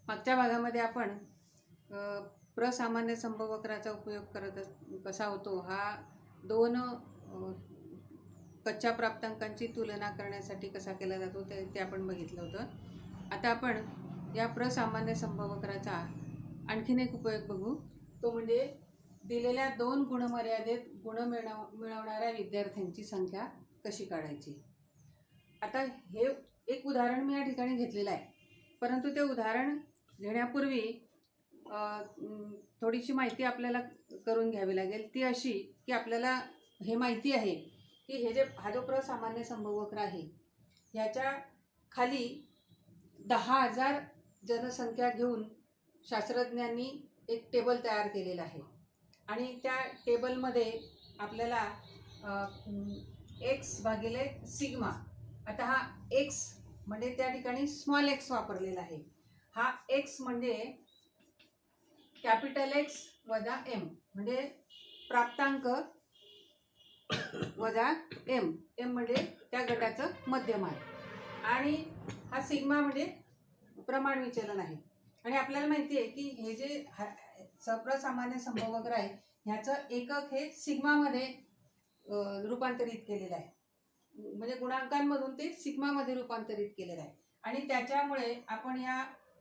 मागच्या भागामध्ये आपण प्रसामान्य संभवक्राचा उपयोग कसा होतो हा दोन कच्च्या प्राप्तांकांची तुलना करण्यासाठी कसा केला जातो ते आपण बघितलं होतं। आता आपण या प्रसामान्य संभवक्राचा आणखीन एक उपयोग बघू, तो म्हणजे दिलेल्या दोन गुणमर्यादेत गुण मिळवणाऱ्या विद्यार्थ्यांची संख्या कशी काढायची। आता हे एक उदाहरण मी या ठिकाणी घेतलेलं आहे, परंतु ते उदाहरण घेण्यापूर्वी थोडीशी माहिती आपल्याला करून घ्यावी लागेल। ती अशी की आपल्याला हे माहिती आहे की हा जो प्रसामान्य संभवक्र आहे ह्याच्या खाली 10,000 जनसंख्या घेऊन शास्त्रज्ञांनी एक टेबल तयार केलेला आहे आणि त्या टेबलमध्ये आपल्याला x भागिले सिग्मा, आता हा x म्हणजे त्या ठिकाणी स्मॉल x वापरलेला आहे। हा x म्हणजे कॅपिटल X वजा m म्हणजे प्राप्तांक वजा m म्हणजे त्या गटाचं मध्यमान, आणि हा सिग्मा म्हणजे प्रमाण विचलन आहे। आणि आपल्याला माहिती आहे की हे जे प्रसामान्य संभवक्र आहे ह्याचं एकक हे सिग्मामध्ये रूपांतरित केलेलं आहे, म्हणजे गुणांकांमधून ते सिग्मामध्ये रूपांतरित केलेलं आहे। आणि त्याच्यामुळे आपण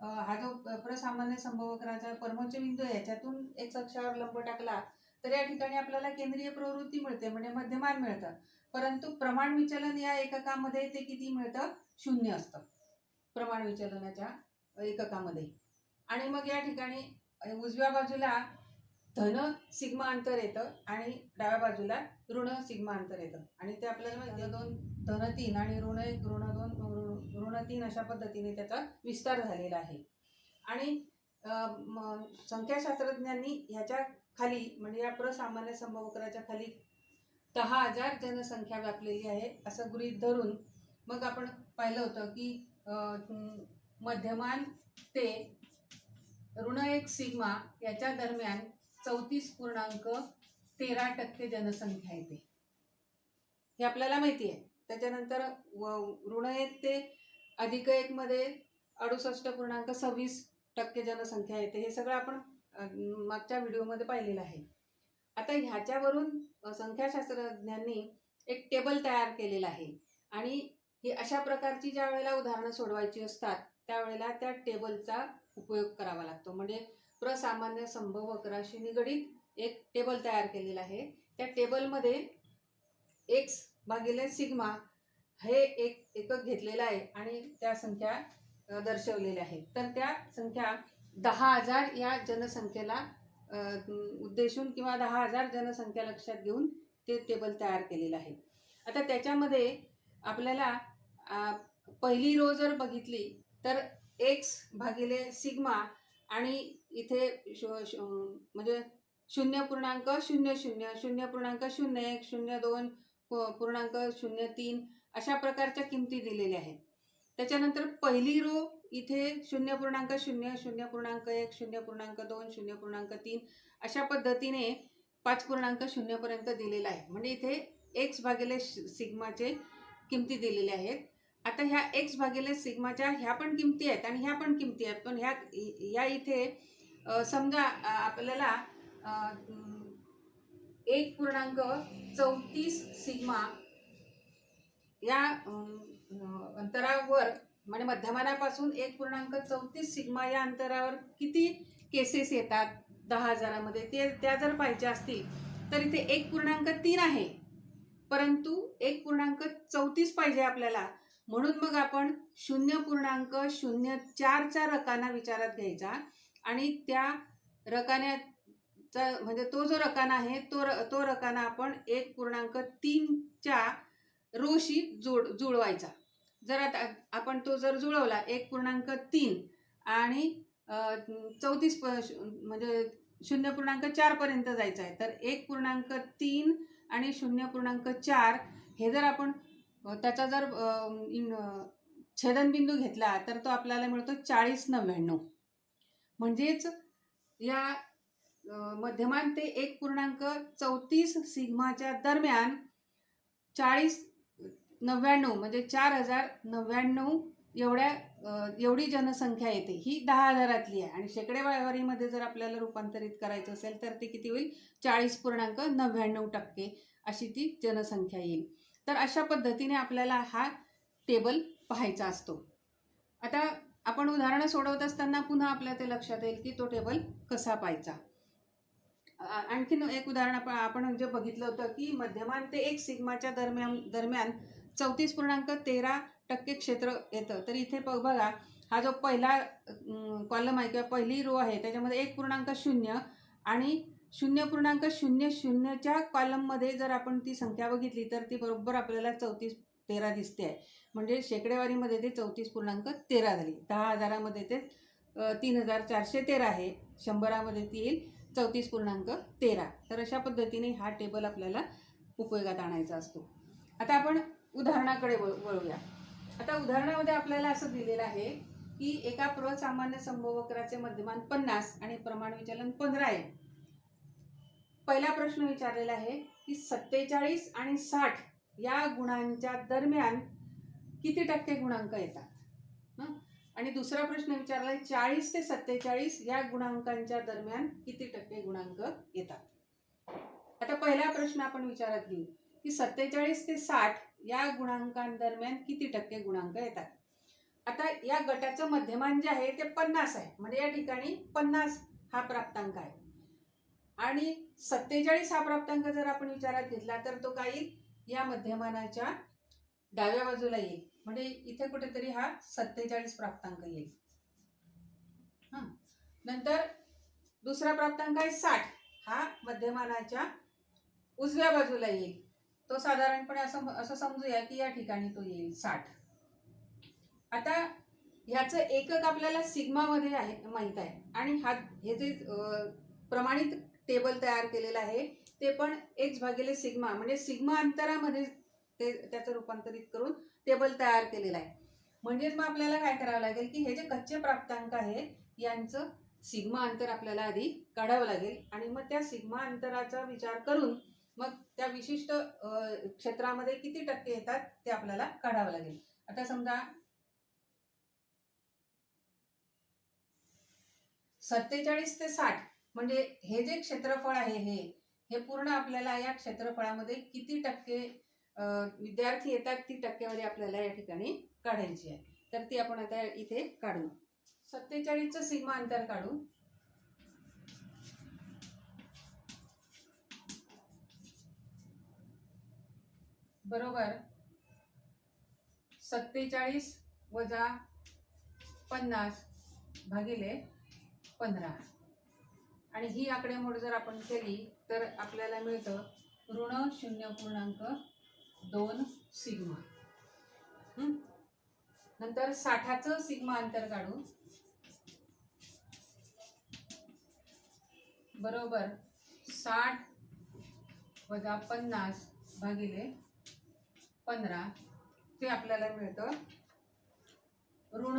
हा जो प्रसामान्य संभवक्राचा परमोच्च बिंदू आहे याच्यातून x अक्षावर लंब टाकला तर या ठिकाणी आपल्याला केंद्रीय प्रवृत्ती मिळते, म्हणजे मध्यमान मिळतं। परंतु प्रमाण विचलन या एककामध्ये ते किती मिळतं? 0 असतं प्रमाण विचलनाच्या एककामध्ये। आणि मग या ठिकाणी उजव्या बाजूला धन सिग्मा अंतर येतं आणि डाव्या बाजूला ऋण सिग्मा अंतर येतं, आणि ते आपल्याला माहिती आहे धन 3 आणि ऋण 1 ऋण 2 ऋण 3 अशा पद्धतीने त्याचा विस्तार झालेला आहे। आणि संख्याशास्त्रज्ञांनी ह्याच्या खाली म्हणजे या प्रसामान्य संभवक्राच्या खाली 10,000 जनसंख्या व्यापलेली आहे असं गृहीत धरून मग आपण पाहिलं होतं की मध्यमान ते ऋण 1 सिग्मा याच्या दरम्यान 34.13% जनसंख्या येते, हे आपल्याला माहिती आहे। त्याच्यानंतर ऋण 1 ते अधिक 1 मध्ये 68.26% जनसंख्या येते, हे सगळं आपण मागच्या व्हिडिओमध्ये पाहिलेलं आहे। आता ह्याच्यावरून संख्याशास्त्रज्ञांनी एक टेबल तयार केलेलं आहे आणि ही अशा प्रकारची ज्या वेळेला उदाहरणं सोडवायची असतात त्यावेळेला त्या टेबलचा उपयोग करावा लागतो। म्हणजे प्रसामान्य संभवक्राशी निगडीत एक टेबल तयार केलेलं आहे। त्या टेबलमध्ये x भागिले सिग्मा हे एक एकक घेतलेलं आहे आणि त्या संख्या दर्शवलेल्या आहेत। तर त्या संख्या 10,000 या जनसंख्येला उद्देशून किंवा 10,000 जनसंख्या लक्षात घेऊन ते टेबल तयार केलेलं आहे। आता त्याच्यामध्ये आपल्याला पहिली रो जर बघितली तर x भागिले सिग्मा आणि इथे म्हणजे 0.00 0.01 0.2.03 अशा प्रकारच्या किमती दिलेल्या आहेत। त्याच्यानंतर पहिली रो इथे 0.0 0.1 0.2 0.3 अशा पद्धतीने 5.0 पर्यंत दिलेला आहे, म्हणजे इथे x भागिले सिग्माचे किमती दिलेल्या आहेत। आता ह्या x भागिले सिग्माच्या ह्या पण किमती आहेत आणि ह्या पण किमती आहेत, पण ह्या इथे समजा आपल्याला 1.34 सिग्मा या अंतरावर म्हणजे मध्यमानापासून 1.34 सिग्मा या अंतरावर किती केसेस येतात 10,000 मध्ये त्या जर पाहिजे असतील तर इथे 1.3 आहे, परंतु 1.34 पाहिजे आपल्याला, म्हणून मग आपण 0.04 चा रकाना विचारात घ्यायचा आणि त्या रकान्याचा म्हणजे तो जो रकाना आहे तो रकाना आपण 1.3 च्या रोशी जुळवायचा। जर आता आपण तो जर जुळवला 1.3 आणि 34 म्हणजे 0.4 पर्यंत जायचं आहे, तर 1.3 आणि 0.4 हे जर आपण त्याचा जर छेदनबिंदू घेतला तर तो आपल्याला मिळतो 40.99। म्हणजेच या मध्यमान ते 1.34 सिग्माच्या दरम्यान 40.99 म्हणजे 4099 एवढ्या एवढी जनसंख्या येते ही 10,000तली आहे आणि शेकडेवारीमध्ये जर आपल्याला रूपांतरित करायचं असेल तर ते किती होईल 40.99% अशी ती जनसंख्या येईल. तर अशा पद्धतीने आपल्याला हा टेबल पाहायचा असतो. आता आपण उदाहरणं सोडवत असताना पुन्हा आपल्या ते लक्षात येईल की तो टेबल कसा पाहायचा. आणखीन एक उदाहरण आपण जे बघितलं होतं की मध्यमान ते 1 सिग्माच्या दरम्यान 34.13% क्षेत्र येतं. तर इथे बघा हा जो पहिला कॉलम आहे किंवा पहिली रो आहे त्याच्यामध्ये 1.0 आणि 0.00च्या कॉलममध्ये जर आपण ती संख्या बघितली तर ती बरोबर आपल्याला 34.13 दिसते आहे. म्हणजे शेकडेवारीमध्ये ते 34.13 झाली. 10,000मध्ये ते 3,413 आहे. 100मध्ये ती येईल 34.13. तर अशा पद्धतीने हा टेबल आपल्याला उपयोगात आणायचा असतो. आता आपण उदाहरणाकडे वळूया. आता उदाहरणामध्ये आपल्याला असं दिलेलं आहे की एका प्रसामान्य संभववक्राचे मध्यमान 50 आणि प्रमाण विचलन 15 आहे. पहिला प्रश्न विचारलेला आहे की 47 आणि 60 या गुणांच्या दरम्यान किती टक्के गुणांक येतात. आणि दुसरा प्रश्न विचारला आहे 40 ते 47 या गुणांकांच्या दरम्यान किती टक्के गुणांक येतात. आता पहिला प्रश्न आपण विचारात घेऊ की 47 ते 60 या गुणांकांदरम्यान किती टक्के गुणांक येतात. आता या गटाचं मध्यमान जे आहे ते 50 आहे. म्हणजे या ठिकाणी 50 हा प्राप्तांक आहे आणि 47 हा प्राप्तांक जर आपण विचारात घेतला तर तो काय येईल या मध्यमानाच्या डाव्या बाजूला येईल. म्हणजे इथे कुठेतरी हा 47 प्राप्तांक येईल. नंतर दुसरा प्राप्तांक आहे 60 हा मध्यमानाच्या उजव्या बाजूला येईल. तो साधारणपणे असं समजूया की या ठिकाणी तो येईल 60. आता ह्याचं एकक आपल्याला सिग्मामध्ये आहे माहीत आहे आणि हे जे प्रमाणित टेबल तयार केलेलं आहे ते पण x भागिले सिग्मा म्हणजे सिग्मा अंतरामध्ये ते त्याचं रूपांतरित करून टेबल तयार केलेलं आहे. म्हणजेच मग आपल्याला काय करावं लागेल की हे जे कच्चे प्राप्तांक आहे यांचं सिग्मा अंतर आपल्याला आधी काढावं लागेल आणि मग त्या सिग्मा अंतराचा विचार करून मग त्या विशिष्ट क्षेत्रामध्ये किती टक्के येतात ते आपल्याला काढावं लागेल. आता समजा 47 ते 60 म्हणजे हे जे क्षेत्रफळ आहे हे पूर्ण आपल्याला या क्षेत्रफळामध्ये किती टक्के विद्यार्थी येतात ती टक्केवारी आपल्याला या ठिकाणी काढायची आहे. तर ती आपण आता इथे काढू. 47चं सिग्मा अंतर काढू. बरोबर 47 वजा 50 भागिले 15 आणि ही आकडेमोड जर आपण केली तर आपल्याला मिळतं ऋण 0.2 सिग्मा. नंतर 60चं सिग्मा अंतर काढू. बरोबर 60 वजा 50 भागिले 15 ते आपल्याला मिळतं ऋण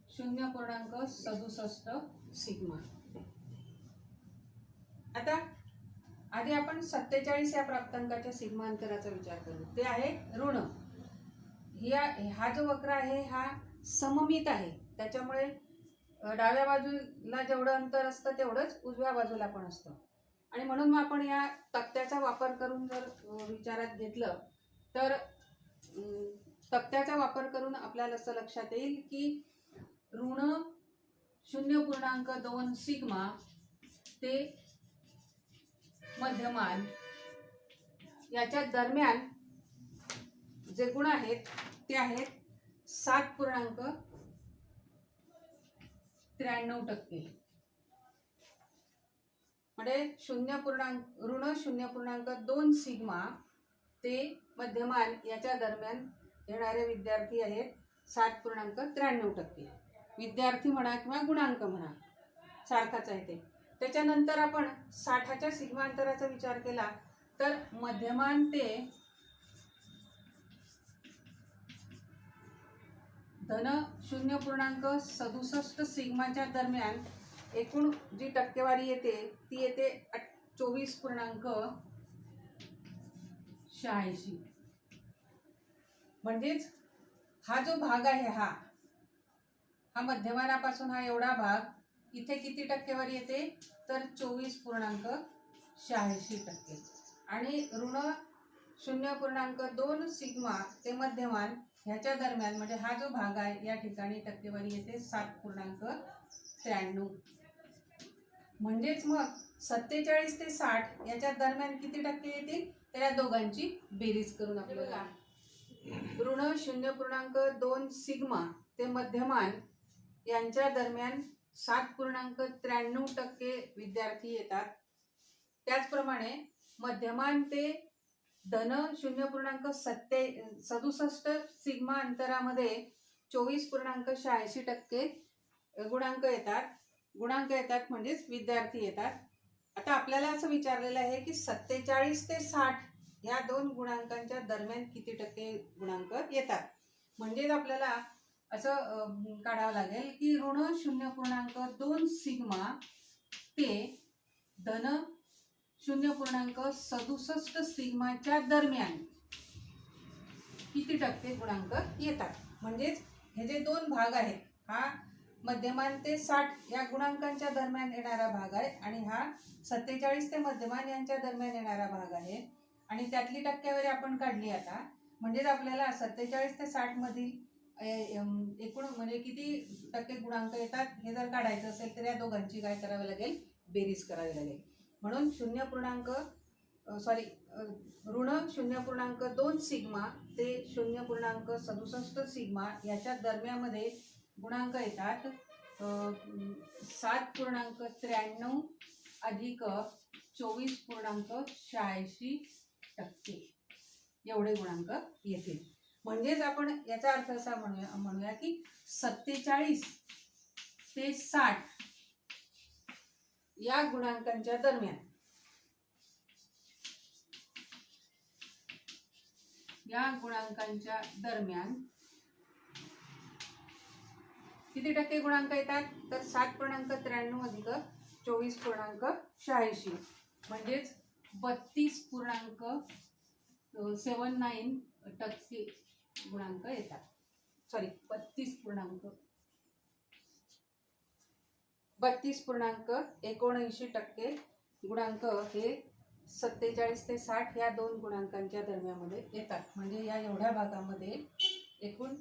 0.67 सिग्मा. आता आधी आपण 47 या प्राप्तांकाच्या सिग्मा अंतराचा विचार करू. ते आहे ऋण. हा जो वक्र आहे हा सममित आहे त्याच्यामुळे डाव्या बाजूला जेवढं अंतर असतं तेवढंच उजव्या बाजूला पण असतं आणि म्हणून मग आपण या तक्त्याचा वापर करून जर विचारात घेतलं तर तक्त्याचा वापर करून आपल्याला असं लक्षात येईल की ऋण 0.2 सिग्मा ते मध्यमान याच्या दरम्यान जे गुण आहेत ते आहेत 7.93%. म्हणजे ऋण 0.2 सिग्मा ते मध्यमान याच्या दरम्यान येणारे विद्यार्थी आहेत 7.93%. विद्यार्थी म्हणा किंवा गुणांक म्हणा सारखाच आहे ते. त्याच्यानंतर आपण 60च्या सिग्मा अंतराचा विचार केला तर मध्यमान ते धन 0.67 सिग्माच्या दरम्यान एकूण जी टक्केवारी येते ती येते 24.86. म्हणजेच हा जो भाग आहे हा मध्यमानापासून हा एवढा भाग इथे किती टक्केवारी येते तर 24.86%. आणि ऋण 0.2 सिग्मा ते मध्यमान ह्याच्या दरम्यान म्हणजे हा जो भाग आहे या ठिकाणी टक्केवारी येते 7.93. म्हणजेच मग 47 ते 60 याच्या दरम्यान किती टक्के येतील तर या दोघांची बेरीज करून आपल्याला ऋण 0.2 सिग्मा ते मध्यमान यांच्या दरम्यान 7.93% विद्यार्थी येतात. त्याचप्रमाणे मध्यमान ते धन 0.67 सिग्मा अंतरामध्ये 24.86% गुणांक येतात म्हणजेच विद्यार्थी येतात. आता आपल्याला असं विचारलेलं आहे की 47 ते 60 या दोन गुणांकांच्या दरम्यान किती टक्के गुणांक येतात. म्हणजेच आपल्याला असं काढावं लागेल की ऋण 0.2 सिग्मा ते धन 0.67 सिग्माच्या दरम्यान किती टक्के गुणांक येतात. म्हणजेच हे जे दोन भाग आहेत, हा मध्यमान ते 60 या गुणांकांच्या दरम्यान येणारा भाग आहे आणि हा 47 ते मध्यमान यांच्या दरम्यान येणारा भाग आहे. आणि त्यातली टक्केवारी आपण काढली आता. म्हणजेच आपल्याला 47 ते 60 मधील एकूण म्हणजे किती टक्के गुणांक येतात हे जर काढायचं असेल तर या दोघांची काय करावी लागेल, बेरीज करावी लागेल. म्हणून ऋण 0.2 सिग्मा ते 0.67 सिग्मा याच्या दरम्यामध्ये गुणांक येतात 7.93 अधिक 24.86% एवढे गुणांक येतील. म्हणजेच आपण याचा अर्थ असा म्हणूया की 47 ते 60 या गुणांकांच्या दरम्यान किती टक्के गुणांक येतात तर 7.93 अधिक 24.86 म्हणजेच 32.79% गुणांक येतात. 32.79% गुणांक हे 47 ते 60 या दोन गुणांकांच्या दरम्यामध्ये येतात. म्हणजे या एवढ्या भागामध्ये एकूण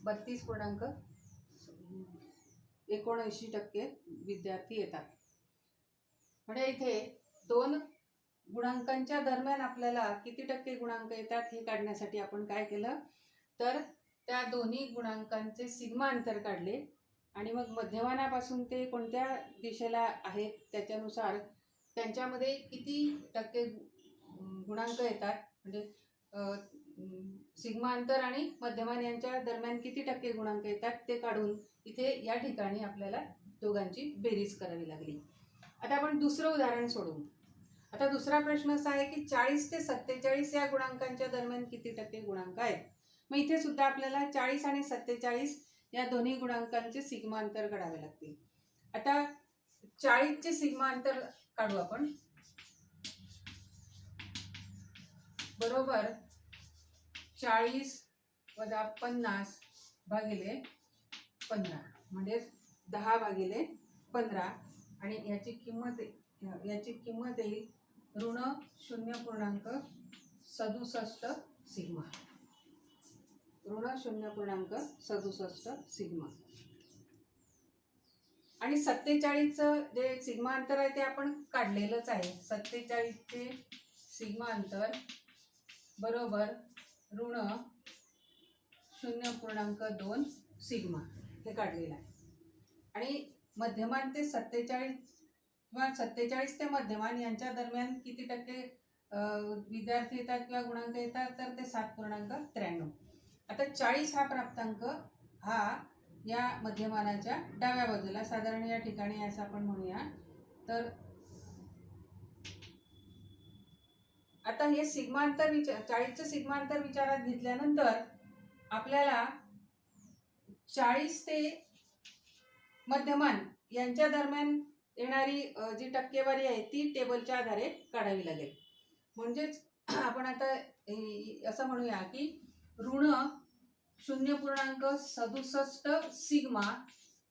32.79% विद्यार्थी येतात. म्हणजे इथे दोन गुणांकांच्या दरम्यान आपल्याला किती टक्के गुणांक येतात हे काढण्यासाठी आपण काय केलं तर त्या दोन्ही गुणांकांचे सिग्मा अंतर काढले आणि मग मध्यमानापासून ते कोणत्या दिशेला आहेत त्याच्यानुसार त्यांच्यामध्ये किती टक्के गुणांक येतात म्हणजे सिग्मा अंतर आणि मध्यमान यांच्या दरम्यान किती टक्के गुणांक येतात ते काढून इथे या ठिकाणी आपल्याला दोघांची बेरीज करावी लागली. आता आपण दुसरं उदाहरण सोडवू. आता दुसरा प्रश्न असा आहे की 40 ते 47 या गुणांकांच्या दरम्यान किती टक्के गुणांक आहेत. मग इथे सुद्धा आपल्याला 40 आणि 47 या दोन्ही गुणांकांचे सिग्मा अंतर काढावे लागतील. आता 40 चे सिग्मा अंतर काढू आपण. बरोबर 40 वजा 50 भागिले 15 म्हणजे 10 भागिले 15 आणि याची किंमत येईल ऋण 0.67 सिग्मा. ऋण 0.67 सिग्मा. आणि 47चं जे सिग्मा अंतर आहे ते आपण काढलेलंच आहे. 47चे सिग्मा अंतर बरोबर ऋण 0.2 सिग्मा हे काढलेलं आहे. आणि मध्यमान ते 47 ते मध्यमान यांच्या दरम्यान किती टक्के विद्यार्थी येतात किंवा गुणांक येतात तर ते 7.93. आता 40 हा प्राप्तांक हा या मध्यमानाच्या डाव्या बाजूला साधारण या ठिकाणी असं आपण म्हणूया. तर आता हे सिग्मांतर 40चं सिग्मांतर विचारात घेतल्यानंतर आपल्याला 40 ते मध्यमान यांच्या दरम्यान येणारी जी टक्केवारी आहे ती टेबलच्या आधारे काढावी लागेल. म्हणजेच आपण आता असं म्हणूया की ऋण 0.67 सिग्मा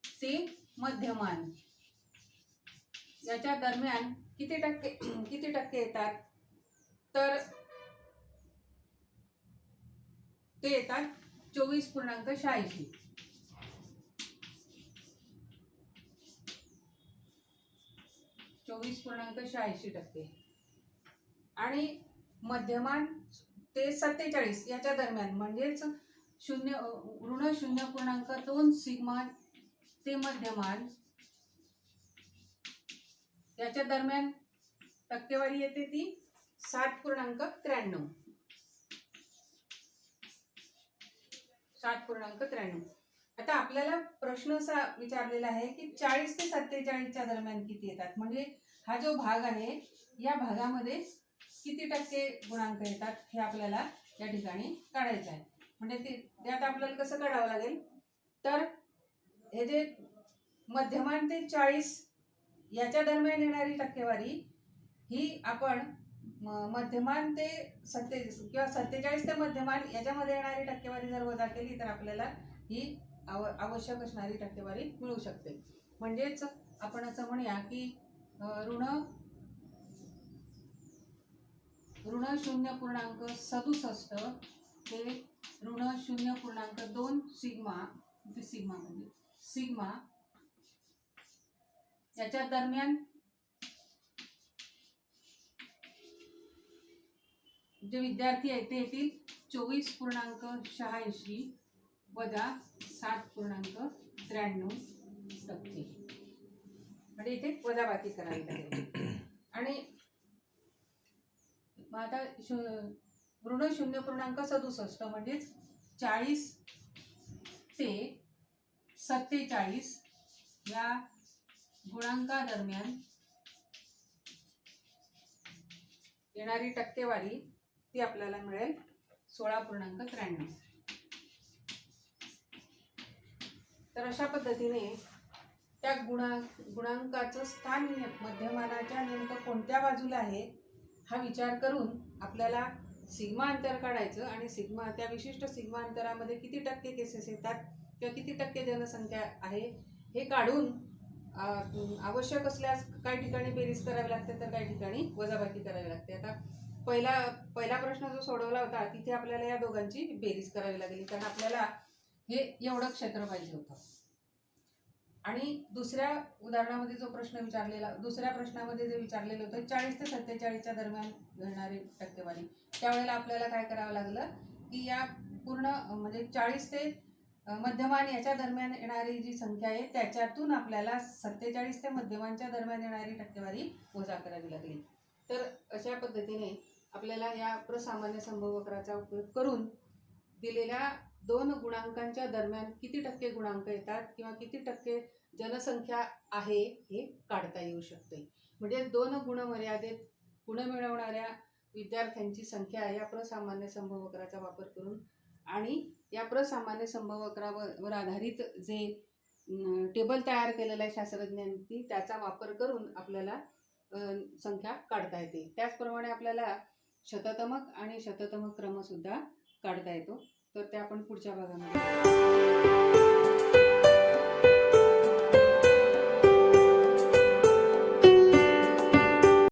ते मध्यमान याच्या दरम्यान किती टक्के येतात, तर ते येतात 24.86. 24.86%. आणि मध्यमान ते 47 याच्या दरम्यान म्हणजेच ऋण 0.2 सिग्मा ते मध्यमान याच्या दरम्यान टक्केवारी येते ती 7.93. 7.93. आता आपल्याला प्रश्न असा विचारलेला आहे की 40 ते 47च्या दरम्यान किती येतात, म्हणजे हा जो भाग आहे या भागामध्ये किती टक्के गुणांक येतात हे आपल्याला या ठिकाणी काढायचं आहे. म्हणजे त्यात आपल्याला कसं काढावं लागेल, तर हे जे मध्यमान ते 40 याच्या दरम्यान येणारी टक्केवारी ही आपण मध्यमान ते 47 किंवा 47 ते मध्यमान याच्यामध्ये येणारी टक्केवारी जर वजा केली तर आपल्याला ही आवश्यक असणारी टक्केवारी मिळू शकते. म्हणजेच आपण असं म्हणूया की ऋण 0.67 ते ऋण 0.2 सिग्मा याच्या दरम्यान जे विद्यार्थी आहेत ते येतील 24.86 वजा 7.93%. म्हणजे इथे वजाबाकी करावी लागेल. आणि आता ऋण 0.67 म्हणजेच 40 ते 47 या गुणांकादरम्यान येणारी टक्केवारी ती आपल्याला मिळेल 16.93. तर अशा पद्धतीने त्या गुणांकाचं स्थान मध्यमानाच्या नेमकं कोणत्या बाजूला आहे हा विचार करून आपल्याला सिग्मा अंतर काढायचं आणि त्या विशिष्ट सिग्मा अंतरामध्ये किती टक्के केसेस येतात किंवा किती टक्के जनसंख्या आहे हे काढून आवश्यक असल्यास काही ठिकाणी बेरीज करावी लागते तर काही ठिकाणी वजाबाकी करावी लागते. आता पहिला प्रश्न जो सोडवला होता तिथे आपल्याला या दोघांची बेरीज करावी लागली, कारण आपल्याला हे एवढं क्षेत्र पाहिजे होतं. आणि दुसऱ्या उदाहरणामध्ये दुसऱ्या प्रश्नामध्ये जे विचारलेलं होतं 40 ते 47च्या दरम्यान येणारी टक्केवारी, त्यावेळेला आपल्याला काय करावं लागलं की या पूर्ण म्हणजे 40 ते मध्यमान याच्या दरम्यान येणारी जी संख्या आहे त्याच्यातून आपल्याला 47 ते मध्यमानच्या दरम्यान येणारी टक्केवारी वजा करावी लागली. तर अशा पद्धतीने आपल्याला या प्रसामान्य संभववक्राचा उपयोग करून दिलेल्या दोन गुणांकांच्या दरम्यान किती टक्के गुणांक येतात किंवा किती टक्के जनसंख्या आहे हे काढता येऊ शकते. म्हणजे दोन गुणमर्यादेत गुण मिळवणाऱ्या विद्यार्थ्यांची संख्या या प्रसामान्य संभववक्राचा वापर करून आणि या प्रसामान्य संभववक्रावर आधारित जे टेबल तयार केलेलं आहे शास्त्रज्ञांनी त्याचा वापर करून आपल्याला संख्या काढता येते. त्याचप्रमाणे आपल्याला शततमक आणि शततमक क्रम सुद्धा काढता येतो. तर ते आपण पुढच्या भागामध्ये